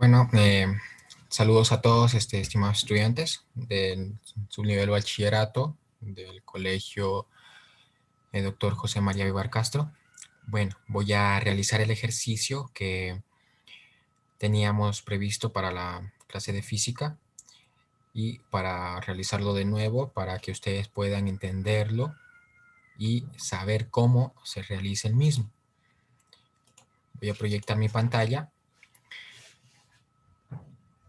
Bueno, saludos a todos, estimados estudiantes del subnivel bachillerato del colegio Dr. José María Vivar Castro. Bueno, voy a realizar el ejercicio que teníamos previsto para la clase de física y para realizarlo de nuevo para que ustedes puedan entenderlo y saber cómo se realiza el mismo. Voy a proyectar mi pantalla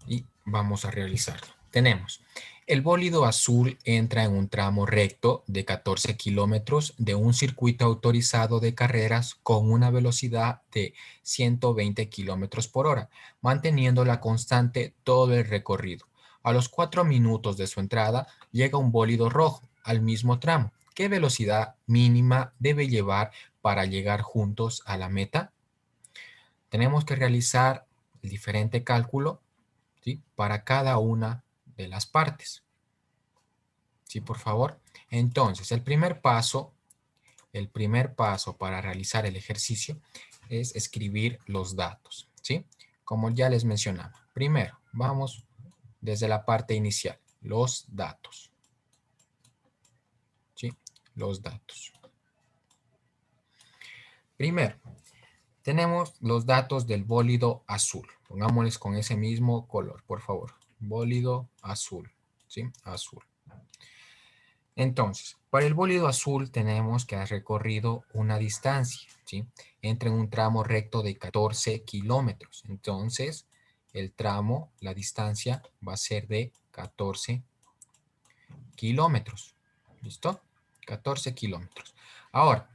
y vamos a realizarlo. Tenemos, el bólido azul entra en un tramo recto de 14 kilómetros de un circuito autorizado de carreras con una velocidad de 120 kilómetros por hora, manteniendo la constante todo el recorrido. A los 4 minutos de su entrada, llega un bólido rojo al mismo tramo. ¿Qué velocidad mínima debe llevar para llegar juntos a la meta? Tenemos que realizar el diferente cálculo, ¿sí?, para cada una de las partes. ¿Sí, por favor? Entonces, el primer paso para realizar el ejercicio es escribir los datos, ¿sí? Como ya les mencionaba. Primero, vamos desde la parte inicial, los datos, ¿sí? Los datos. Primero, tenemos los datos del bólido azul. Pongámosles con ese mismo color, por favor. Bólido azul, ¿sí? Azul. Entonces, para el bólido azul tenemos que ha recorrido una distancia, ¿sí? Entra en un tramo recto de 14 kilómetros. Entonces, el tramo, la distancia va a ser de 14 kilómetros. ¿Listo? 14 kilómetros. Ahora,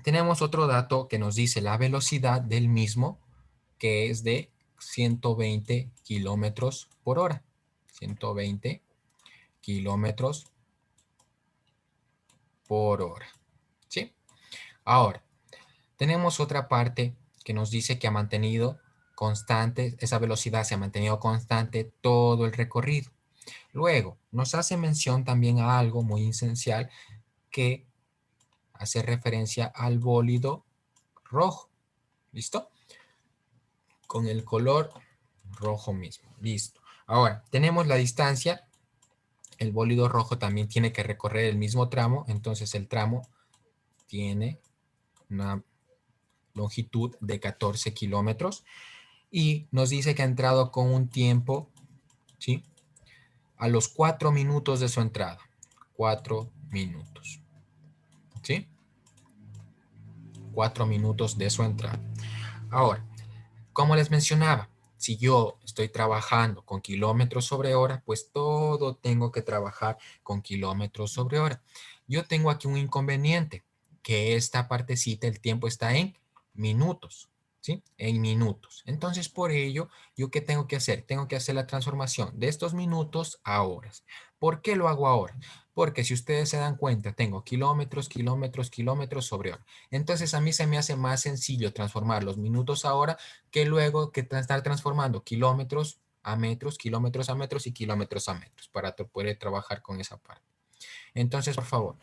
tenemos otro dato que nos dice la velocidad del mismo, que es de 120 kilómetros por hora. 120 kilómetros por hora. ¿Sí? Ahora, tenemos otra parte que nos dice que ha mantenido constante, esa velocidad se ha mantenido constante todo el recorrido. Luego, nos hace mención también a algo muy esencial que hace referencia al bólido rojo. ¿Listo? Con el color rojo mismo. Listo. Ahora, tenemos la distancia. El bólido rojo también tiene que recorrer el mismo tramo, entonces el tramo tiene una longitud de 14 kilómetros y nos dice que ha entrado con un tiempo, ¿sí?, a los 4 minutos de su entrada. 4 minutos. ¿Sí? 4 minutos de su entrada. Ahora, como les mencionaba, si yo estoy trabajando con kilómetros sobre hora, pues todo tengo que trabajar con kilómetros sobre hora. Yo tengo aquí un inconveniente, que esta partecita, el tiempo está en minutos, ¿sí? En minutos. Entonces, por ello, ¿yo qué tengo que hacer? Tengo que hacer la transformación de estos minutos a horas. ¿Por qué lo hago ahora? Porque si ustedes se dan cuenta, tengo kilómetros, kilómetros, kilómetros sobre hora. Entonces, a mí se me hace más sencillo transformar los minutos a hora que luego que estar transformando kilómetros a metros, kilómetros a metros y kilómetros a metros para poder trabajar con esa parte. Entonces, por favor,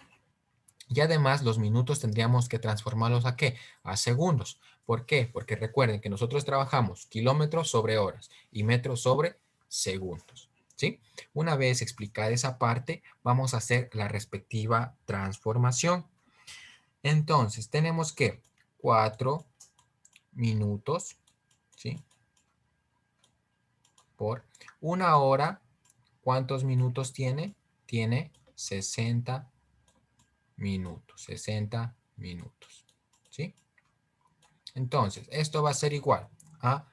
y además los minutos tendríamos que transformarlos ¿a qué? A segundos. ¿Por qué? Porque recuerden que nosotros trabajamos kilómetros sobre horas y metros sobre segundos. ¿Sí? Una vez explicada esa parte, vamos a hacer la respectiva transformación. Entonces, tenemos que 4 minutos, ¿sí?, por una hora. ¿Cuántos minutos tiene? Tiene 60 minutos. 60 minutos. ¿Sí? Entonces, esto va a ser igual a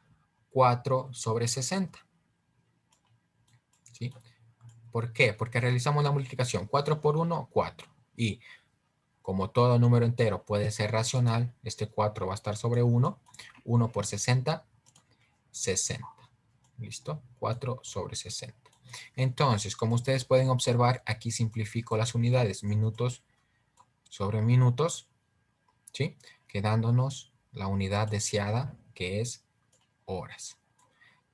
4 sobre 60. ¿Sí? ¿Por qué? Porque realizamos la multiplicación. 4 por 1, 4. Y como todo número entero puede ser racional, este 4 va a estar sobre 1. 1 por 60, 60. ¿Listo? 4 sobre 60. Entonces, como ustedes pueden observar, aquí simplifico las unidades. Minutos sobre minutos, ¿sí?, quedándonos la unidad deseada, que es horas.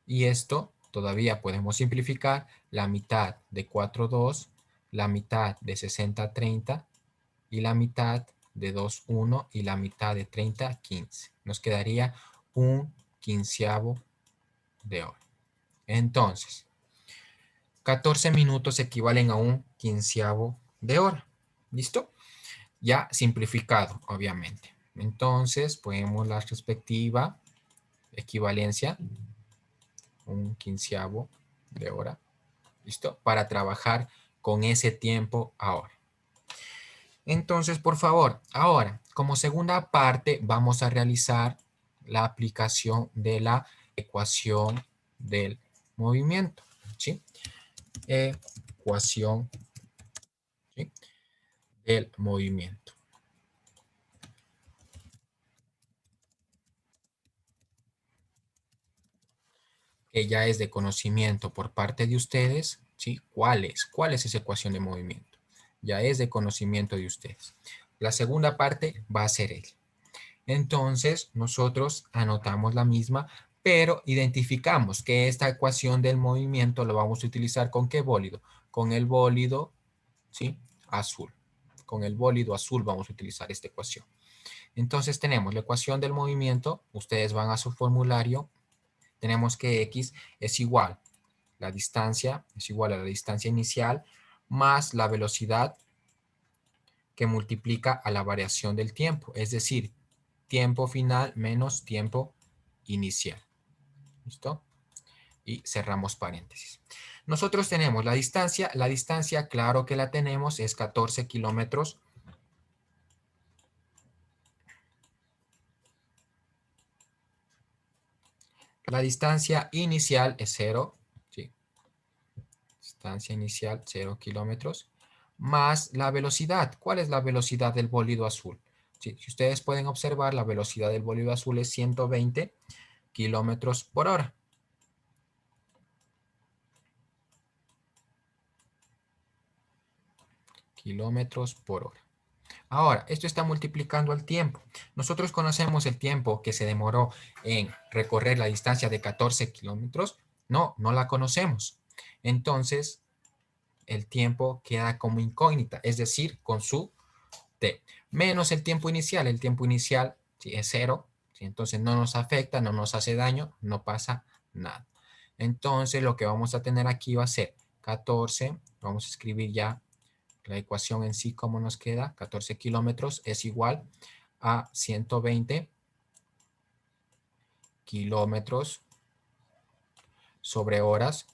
Y esto todavía podemos simplificar la mitad de 4, 2, la mitad de 60, 30, y la mitad de 2, 1, y la mitad de 30, 15. Nos quedaría un quinceavo de hora. Entonces, 14 minutos equivalen a un quinceavo de hora. ¿Listo? Ya simplificado, obviamente. Entonces, ponemos la respectiva equivalencia, un quinceavo de hora. ¿Listo? Para trabajar con ese tiempo ahora. Entonces, por favor, ahora, como segunda parte, vamos a realizar la aplicación de la ecuación del movimiento. ¿Sí? Ecuación, ¿sí?, del movimiento. Que ya es de conocimiento por parte de ustedes, ¿sí? ¿Cuál es? ¿Cuál es esa ecuación de movimiento? Ya es de conocimiento de ustedes. La segunda parte va a ser él. Entonces, nosotros anotamos la misma, pero identificamos que esta ecuación del movimiento lo vamos a utilizar ¿con qué bólido? Con el bólido, ¿sí?, azul. Con el bólido azul vamos a utilizar esta ecuación. Entonces tenemos la ecuación del movimiento, ustedes van a su formulario, tenemos que X es igual, la distancia es igual a la distancia inicial más la velocidad que multiplica a la variación del tiempo, es decir, tiempo final menos tiempo inicial. ¿Listo? Y cerramos paréntesis. Nosotros tenemos la distancia claro que la tenemos, es 14 kilómetros. La distancia inicial es 0, ¿sí? Distancia inicial 0 kilómetros, más la velocidad. ¿Cuál es la velocidad del bólido azul? Sí, si ustedes pueden observar, la velocidad del bólido azul es 120 kilómetros por hora. Kilómetros por hora. Ahora, esto está multiplicando el tiempo. Nosotros conocemos el tiempo que se demoró en recorrer la distancia de 14 kilómetros. No, no la conocemos. Entonces, el tiempo queda como incógnita, es decir, con su t. Menos el tiempo inicial. El tiempo inicial, si es 0, ¿sí?, entonces no nos afecta, no nos hace daño, no pasa nada. Entonces, lo que vamos a tener aquí va a ser 14, vamos a escribir ya la ecuación en sí, ¿cómo nos queda? 14 kilómetros es igual a 120 kilómetros sobre horas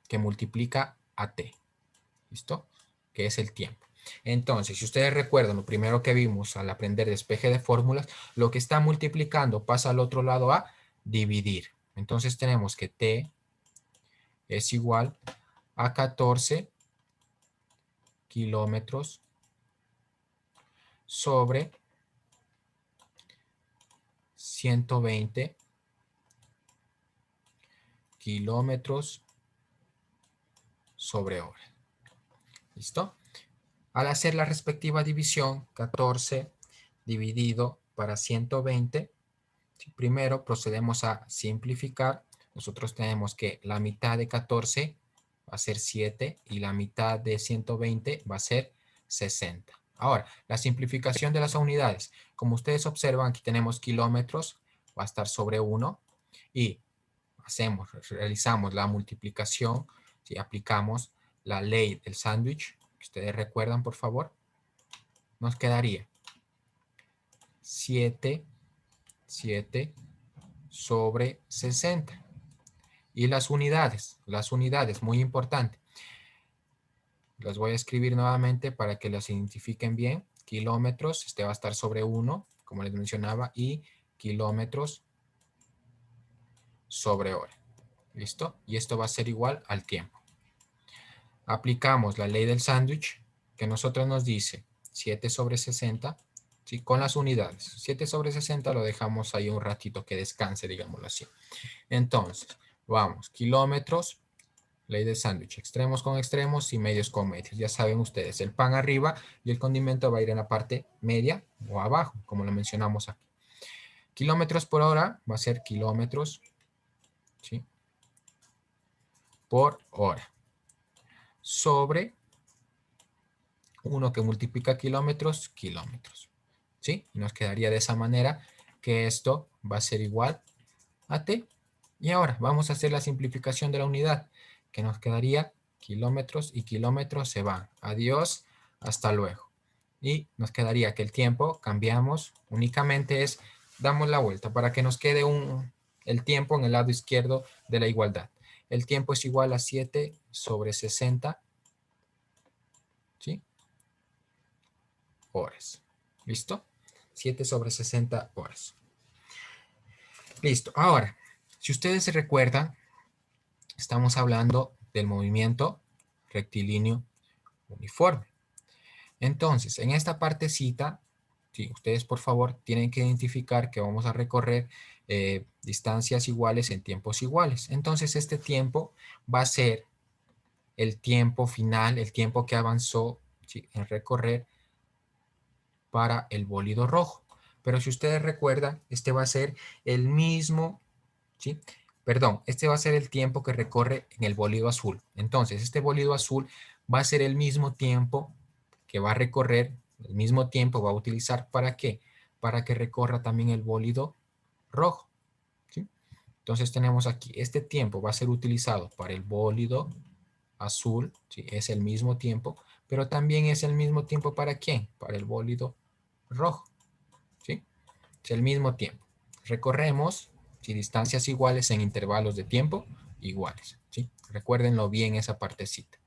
que multiplica a t. ¿Listo? Que es el tiempo. Entonces, si ustedes recuerdan lo primero que vimos al aprender despeje de fórmulas, lo que está multiplicando pasa al otro lado a dividir. Entonces tenemos que t es igual a 14 kilómetros sobre 120 kilómetros sobre hora. ¿Listo? Al hacer la respectiva división, 14 dividido para 120, primero procedemos a simplificar. Nosotros tenemos que la mitad de 14 va a ser 7 y la mitad de 120 va a ser 60. Ahora, la simplificación de las unidades. Como ustedes observan, aquí tenemos kilómetros, va a estar sobre 1 y realizamos la multiplicación, si aplicamos la ley del sándwich, que ustedes recuerdan, por favor, nos quedaría 7 sobre 60. Y las unidades, muy importante. Las voy a escribir nuevamente para que las identifiquen bien. Kilómetros, este va a estar sobre 1, como les mencionaba, y kilómetros sobre hora. ¿Listo? Y esto va a ser igual al tiempo. Aplicamos la ley del sándwich, que nosotros nos dice 7 sobre 60, ¿sí?, con las unidades. 7 sobre 60 lo dejamos ahí un ratito que descanse, digámoslo así. Entonces, vamos, kilómetros, ley del sándwich, extremos con extremos y medios con medios. Ya saben ustedes, el pan arriba y el condimento va a ir en la parte media o abajo, como lo mencionamos aquí. Kilómetros por hora va a ser kilómetros, ¿sí?, por hora. Sobre 1 que multiplica kilómetros, kilómetros. ¿Sí? Y nos quedaría de esa manera que esto va a ser igual a t. Y ahora vamos a hacer la simplificación de la unidad, que nos quedaría kilómetros y kilómetros se van. Adiós, hasta luego. Y nos quedaría que el tiempo, cambiamos, únicamente es, damos la vuelta para que nos quede el tiempo en el lado izquierdo de la igualdad. El tiempo es igual a 7 sobre 60, ¿sí? Horas. ¿Listo? 7 sobre 60 horas. Listo. Ahora, si ustedes se recuerdan, estamos hablando del movimiento rectilíneo uniforme. Entonces, en esta partecita, sí, ustedes por favor tienen que identificar que vamos a recorrer distancias iguales en tiempos iguales. Entonces, este tiempo va a ser el tiempo final, el tiempo que avanzó, ¿sí?, en recorrer para el bólido rojo. Pero si ustedes recuerdan, este va a ser el mismo, ¿sí? Perdón, este va a ser el tiempo que recorre en el bólido azul. Entonces, este bólido azul va a ser el mismo tiempo que va a recorrer, el mismo tiempo va a utilizar, ¿para qué? Para que recorra también el bólido rojo, ¿sí? Entonces tenemos aquí, este tiempo va a ser utilizado para el bólido azul, ¿sí? Es el mismo tiempo, pero también es el mismo tiempo ¿para quién? Para el bólido rojo, ¿sí? Es el mismo tiempo. Recorremos, ¿sí?, distancias iguales en intervalos de tiempo iguales, ¿sí? Recuérdenlo bien esa partecita,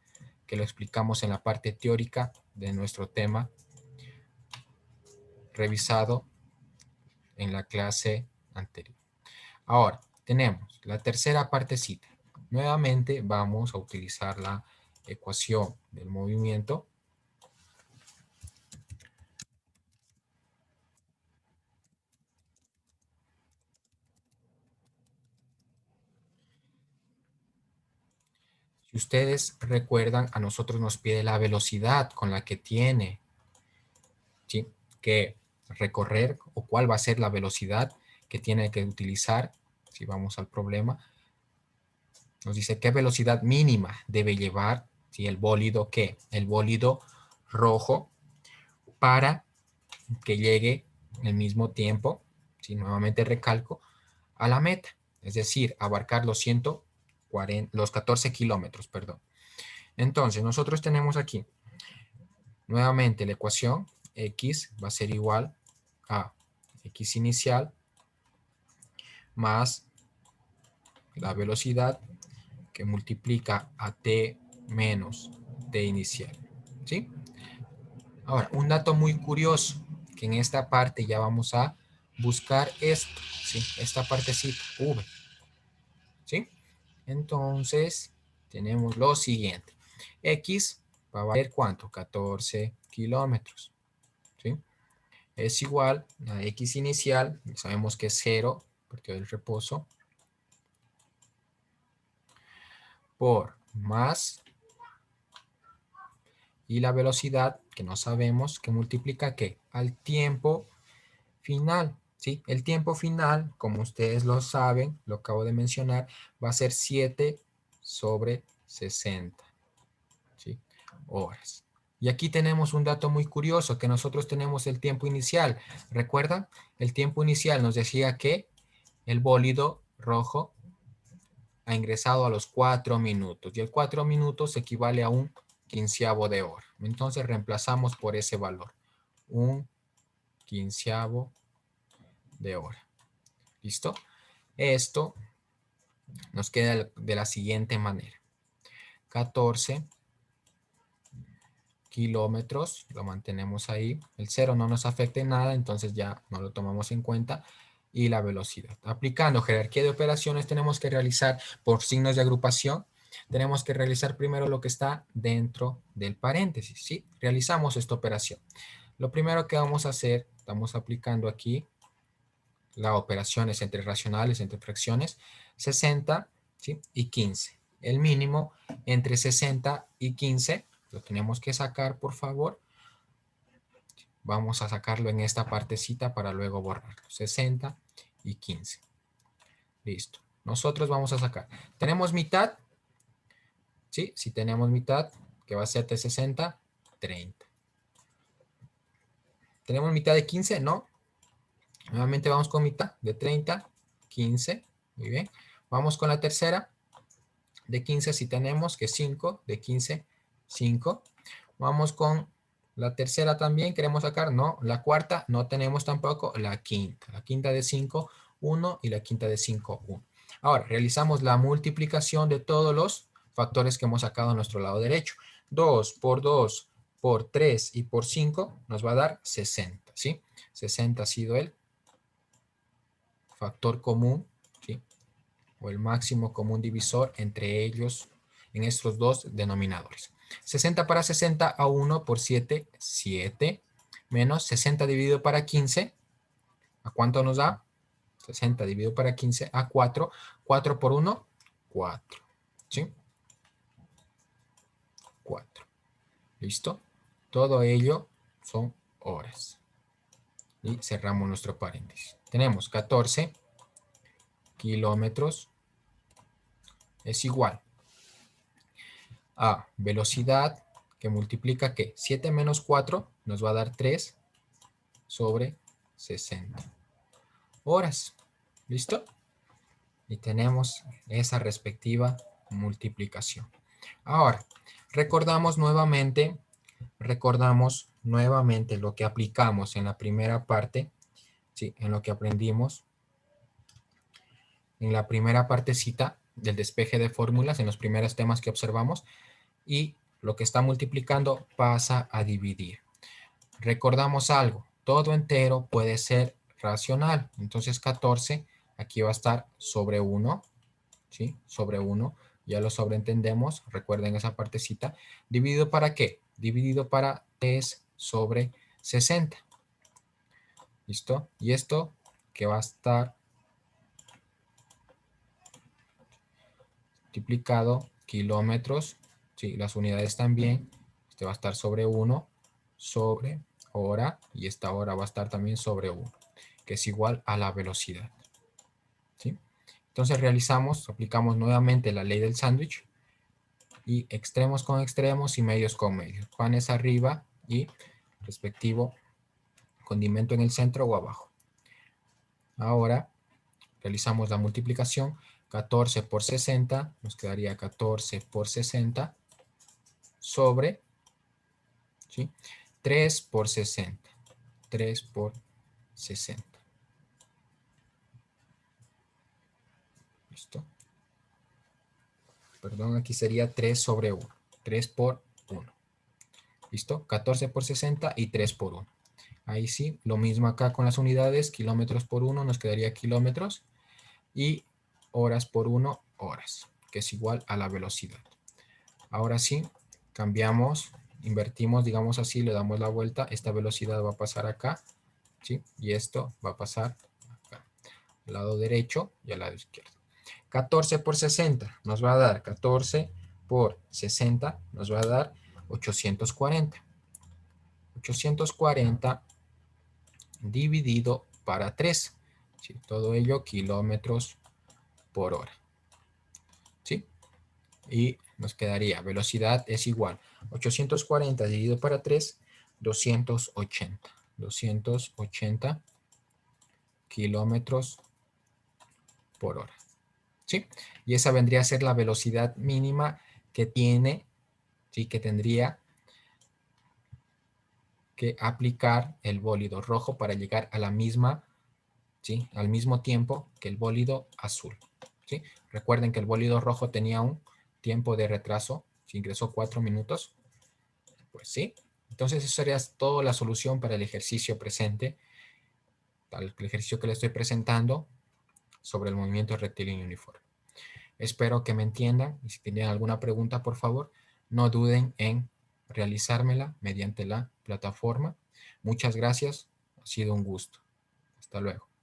que lo explicamos en la parte teórica de nuestro tema revisado en la clase anterior. Ahora, tenemos la tercera partecita. Nuevamente vamos a utilizar la ecuación del movimiento. Si ustedes recuerdan, a nosotros nos pide la velocidad con la que tiene, ¿sí?, que recorrer, o cuál va a ser la velocidad que tiene que utilizar. Si vamos al problema, nos dice qué velocidad mínima debe llevar, ¿sí?, el bólido, ¿qué? El bólido rojo, para que llegue en el mismo tiempo, ¿sí?, nuevamente recalco, a la meta, es decir, abarcar los 14 kilómetros, perdón. Entonces, nosotros tenemos aquí, nuevamente la ecuación, x va a ser igual a x inicial más la velocidad que multiplica a t menos t inicial, ¿sí? Ahora, un dato muy curioso, que en esta parte ya vamos a buscar esto, ¿sí?, esta partecita, v, ¿sí? Entonces, tenemos lo siguiente. X va a valer ¿cuánto? 14 kilómetros, ¿sí? Es igual a X inicial, sabemos que es 0, porque del reposo, por más, y la velocidad, que no sabemos, que multiplica ¿qué? Al tiempo final, ¿sí? El tiempo final, como ustedes lo saben, lo acabo de mencionar, va a ser 7 sobre 60, ¿sí?, horas. Y aquí tenemos un dato muy curioso, que nosotros tenemos el tiempo inicial. ¿Recuerdan? El tiempo inicial nos decía que el bólido rojo ha ingresado a los 4 minutos. Y el 4 minutos equivale a un quinceavo de hora. Entonces reemplazamos por ese valor. Un quinceavo de hora. ¿Listo? Esto nos queda de la siguiente manera. 14 kilómetros, lo mantenemos ahí. El 0 no nos afecta en nada, entonces ya no lo tomamos en cuenta. Y la velocidad. Aplicando jerarquía de operaciones, tenemos que realizar por signos de agrupación. Tenemos que realizar primero lo que está dentro del paréntesis, ¿sí? Realizamos esta operación. Lo primero que vamos a hacer, estamos aplicando aquí las operaciones entre racionales, entre fracciones, 60, ¿sí?, y 15. El mínimo entre 60 y 15 lo tenemos que sacar, por favor. Vamos a sacarlo en esta partecita para luego borrarlo. 60 y 15. Listo. Nosotros vamos a sacar. ¿Tenemos mitad? Sí, si tenemos mitad, que va a ser de 60, 30. ¿Tenemos mitad de 15? No. Nuevamente vamos con mitad de 30, 15. Muy bien. Vamos con la tercera. De 15 sí tenemos que 5. De 15, 5. Vamos con la tercera también. ¿Queremos sacar? No. La cuarta no tenemos tampoco. La quinta. La quinta de 5, 1. Y la quinta de 5, 1. Ahora, realizamos la multiplicación de todos los factores que hemos sacado a nuestro lado derecho. 2 por 2 por 3 y por 5 nos va a dar 60, ¿sí? 60 ha sido el factor común, ¿sí? O el máximo común divisor entre ellos en estos dos denominadores. 60 para 60 a 1 por 7, 7. Menos 60 dividido para 15, ¿a cuánto nos da? 60 dividido para 15 a 4. 4 por 1, 4. ¿Sí? 4. ¿Listo? Todo ello son horas. Y cerramos nuestro paréntesis. Tenemos 14 kilómetros es igual a velocidad que multiplica ¿qué? 7 menos 4 nos va a dar 3 sobre 60 horas. ¿Listo? Y tenemos esa respectiva multiplicación. Ahora, recordamos nuevamente lo que aplicamos en la primera parte, ¿sí? En lo que aprendimos en la primera partecita del despeje de fórmulas, en los primeros temas que observamos, y lo que está multiplicando pasa a dividir. Recordamos algo, todo entero puede ser racional, entonces 14 aquí va a estar sobre 1, ¿sí? Sobre 1, ya lo sobreentendemos, recuerden esa partecita. ¿Dividido para qué? Dividido para 3 sobre 60. ¿Listo? Y esto que va a estar multiplicado kilómetros, ¿sí? Las unidades también, este va a estar sobre 1 sobre hora, y esta hora va a estar también sobre 1, que es igual a la velocidad. ¿Sí? Entonces aplicamos nuevamente la ley del sándwich, y extremos con extremos y medios con medios. Panes arriba y respectivo condimento en el centro o abajo. Ahora realizamos la multiplicación. 14 por 60 nos quedaría 14 por 60 sobre, ¿sí? 3 por 60. 3 por 60. ¿Listo? Perdón, aquí sería 3 sobre 1. 3 por 1. ¿Listo? 14 por 60 y 3 por 1. Ahí sí, lo mismo acá con las unidades. Kilómetros por 1 nos quedaría kilómetros. Y horas por 1, horas, que es igual a la velocidad. Ahora sí, cambiamos, invertimos, digamos así, le damos la vuelta. Esta velocidad va a pasar acá, ¿sí? Y esto va a pasar acá, al lado derecho y al lado izquierdo. 14 por 60 nos va a dar 14 por 60 nos va a dar 840. 840 dividido para 3. ¿Sí? Todo ello kilómetros por hora. ¿Sí? Y nos quedaría velocidad es igual 840 dividido para 3, 280. 280 kilómetros por hora. ¿Sí? Y esa vendría a ser la velocidad mínima que tiene, ¿sí? Que tendría que aplicar el bólido rojo para llegar a la misma, ¿sí? Al mismo tiempo que el bólido azul. ¿Sí? Recuerden que el bólido rojo tenía un tiempo de retraso, si ingresó 4 minutos, pues sí. Entonces eso sería toda la solución para el ejercicio presente, el ejercicio que le estoy presentando sobre el movimiento rectilíneo uniforme. Espero que me entiendan, y si tienen alguna pregunta, por favor, no duden en realizármela mediante la plataforma. Muchas gracias, ha sido un gusto. Hasta luego.